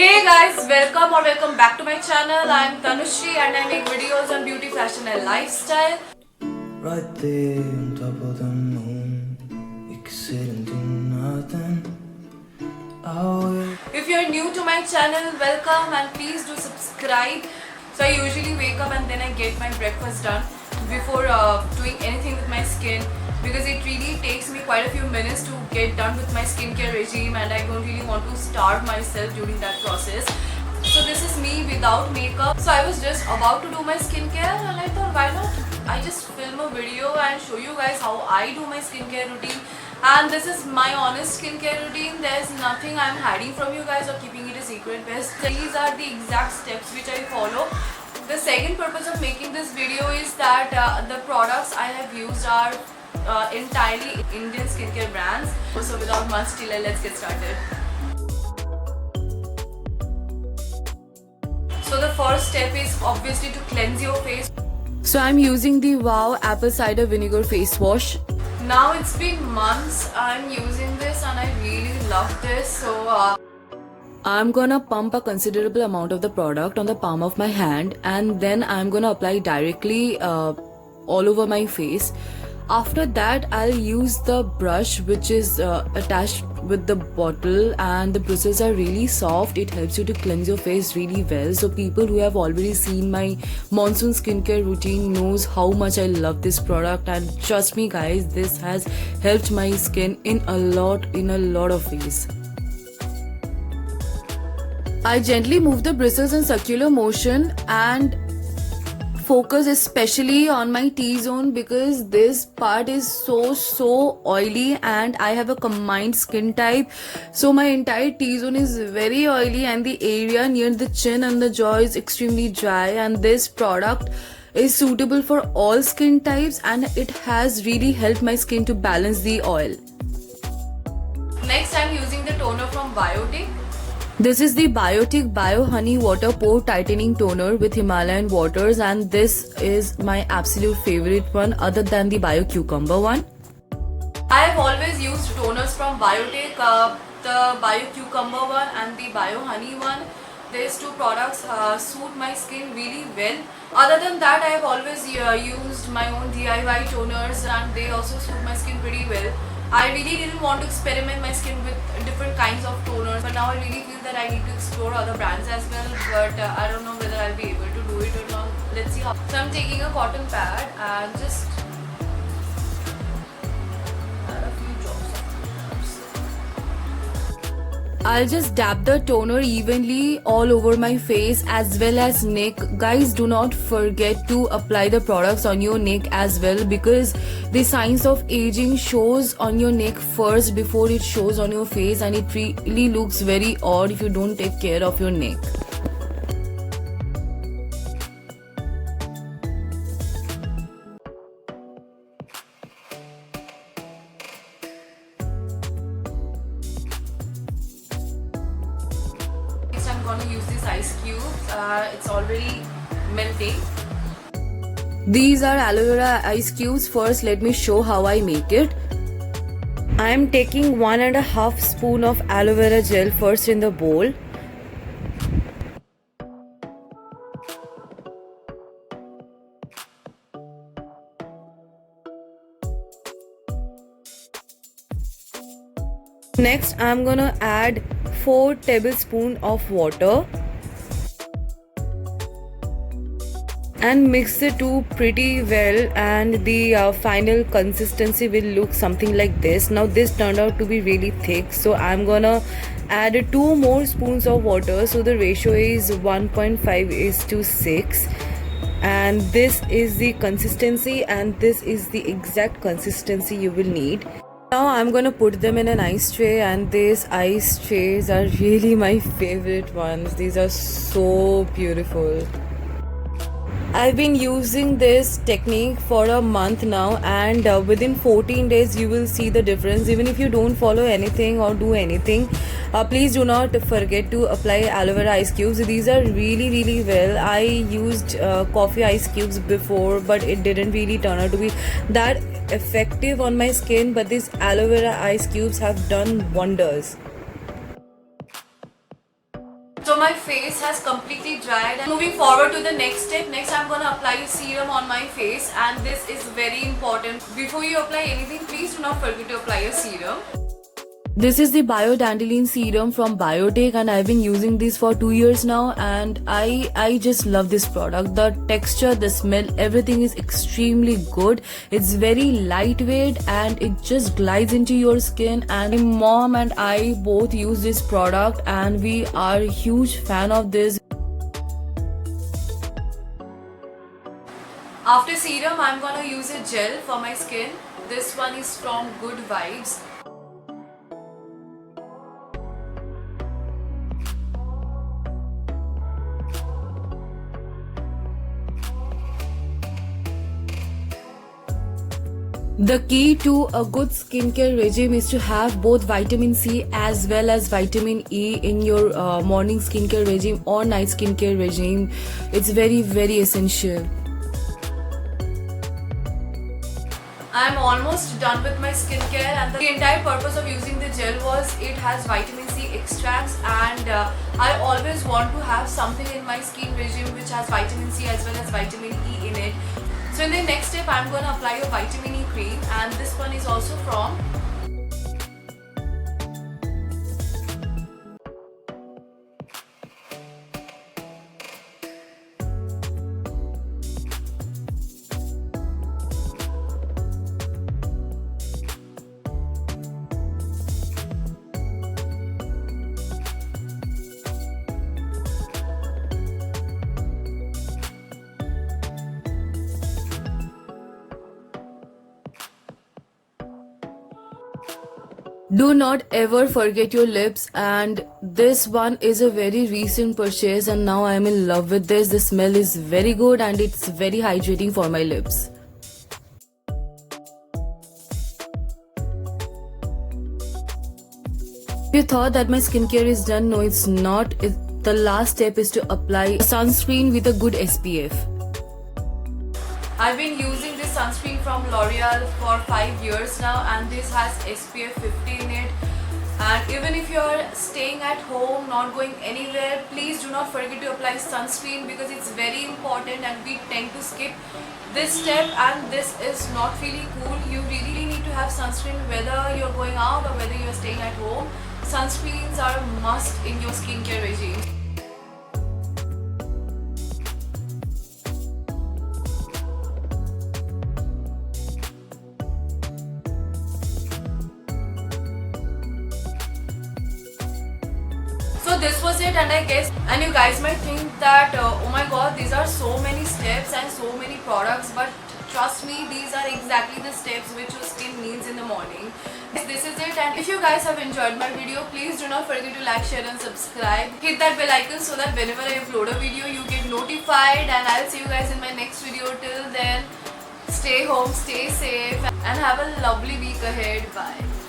Hey guys, welcome back to my channel. I am Tanushri and I make videos on beauty, fashion and lifestyle. Right there on top of the moon, we could sit and do nothing. Oh, If you're new to my channel, welcome and please do subscribe. So I usually wake up and then I get my breakfast done before doing anything with my skin, because it really takes me quite a few minutes to get done with my skincare regime and I don't really want to starve myself during that process. So this is me without makeup. So I was just about to do my skincare and I thought, why not I just film a video and show you guys how I do my skincare routine. And this is my honest skincare routine. There's nothing I'm hiding from you guys or keeping it a secret. Best, these are the exact steps which I follow. The second purpose of making this video is that the products I have used are entirely Indian skincare brands. So without much delay, let's get started. So the first step is obviously to cleanse your face. So I'm using the Wow Apple Cider Vinegar Face Wash. Now it's been months I'm using this and I really love this. So I'm gonna pump a considerable amount of the product on the palm of my hand and then I'm gonna apply directly all over my face. After that, I'll use the brush which is attached with the bottle, and the bristles are really soft. It helps you to cleanse your face really well. So people who have already seen my monsoon skincare routine knows how much I love this product, and trust me guys, this has helped my skin in a lot of ways. I gently move the bristles in circular motion and focus especially on my T-zone, because this part is so oily and I have a combined skin type, so my entire T-zone is very oily and the area near the chin and the jaw is extremely dry, and this product is suitable for all skin types and it has really helped my skin to balance the oil. next I'm using the toner from Biotic. This is the Biotic Bio Honey Water Pore Tightening Toner with Himalayan waters, and this is my absolute favorite one other than the Bio Cucumber one. I have always used toners from Biotic, the Bio Cucumber one and the Bio Honey one. These two products suit my skin really well. Other than that, I have always used my own DIY toners and they also suit my skin pretty well. I really didn't want to experiment my skin with different kinds of toners, but now I really feel that I need to explore other brands as well, but I don't know whether I'll be able to do it or not. Let's see how. So I'm taking a cotton pad and just add a few drops of toners. I'll just dab the toner evenly all over my face as well as neck. Guys, do not forget to apply the products on your neck as well, because the signs of aging shows on your neck first before it shows on your face, and it really looks very odd if you don't take care of your neck. I'm going to use this ice cube. It's already melting. These are aloe vera ice cubes. First, let me show how I make it. I am taking 1.5 spoon of aloe vera gel first in the bowl. Next, I'm gonna add 4 tablespoons of water and mix the two pretty well, and the final consistency will look something like this. Now this turned out to be really thick, so I'm gonna add 2 more spoons of water, so the ratio is 1.5:6, and this is the consistency and this is the exact consistency you will need. Now I'm gonna put them in an ice tray, and these ice trays are really my favorite ones. These are so beautiful. I've been using this technique for a month now, and within 14 days you will see the difference. Even if you don't follow anything or do anything, please do not forget to apply aloe vera ice cubes. These are really well. I used coffee ice cubes before, but it didn't really turn out to be that effective on my skin, but these aloe vera ice cubes have done wonders. So my face has completely dried. And moving forward to the next step. Next I'm gonna apply a serum on my face, and this is very important. Before you apply anything, please do not forget to apply a serum. This is the Biodandelion serum from Biotech, and I've been using this for 2 years now, and I just love this product. The texture, the smell, everything is extremely good. It's very lightweight and it just glides into your skin, and my mom and I both use this product and we are a huge fan of this. After serum, I'm gonna use a gel for my skin. This one is from Good Vibes. The key to a good skincare regime is to have both vitamin C as well as vitamin E in your morning skincare regime or night skincare regime. It's very, very essential. I'm almost done with my skincare, and the entire purpose of using the gel was it has vitamin C extracts, and I always want to have something in my skin regime which has vitamin C as well as vitamin E in it. So in the next step, I'm going to apply a vitamin E cream, and this one is also from Do not ever forget your lips, and this one is a very recent purchase and now I am in love with this. The smell is very good and it's very hydrating for my lips. If you thought that my skincare is done, no it's not. The last step is to apply sunscreen with a good SPF. I've been using this sunscreen from L'Oreal for 5 years now, and this has SPF 50 in it. And even if you're staying at home, not going anywhere, please do not forget to apply sunscreen because it's very important and we tend to skip this step, and this is not really cool. You really need to have sunscreen whether you're going out or whether you're staying at home. Sunscreens are a must in your skincare regime. So this was it, and I guess, and you guys might think that oh my god, these are so many steps and so many products, but trust me, these are exactly the steps which your skin needs in the morning. This is it, and if you guys have enjoyed my video, please do not forget to like, share and subscribe. Hit that bell icon so that whenever I upload a video you get notified, and I'll see you guys in my next video. Till then, stay home, stay safe and have a lovely week ahead. Bye.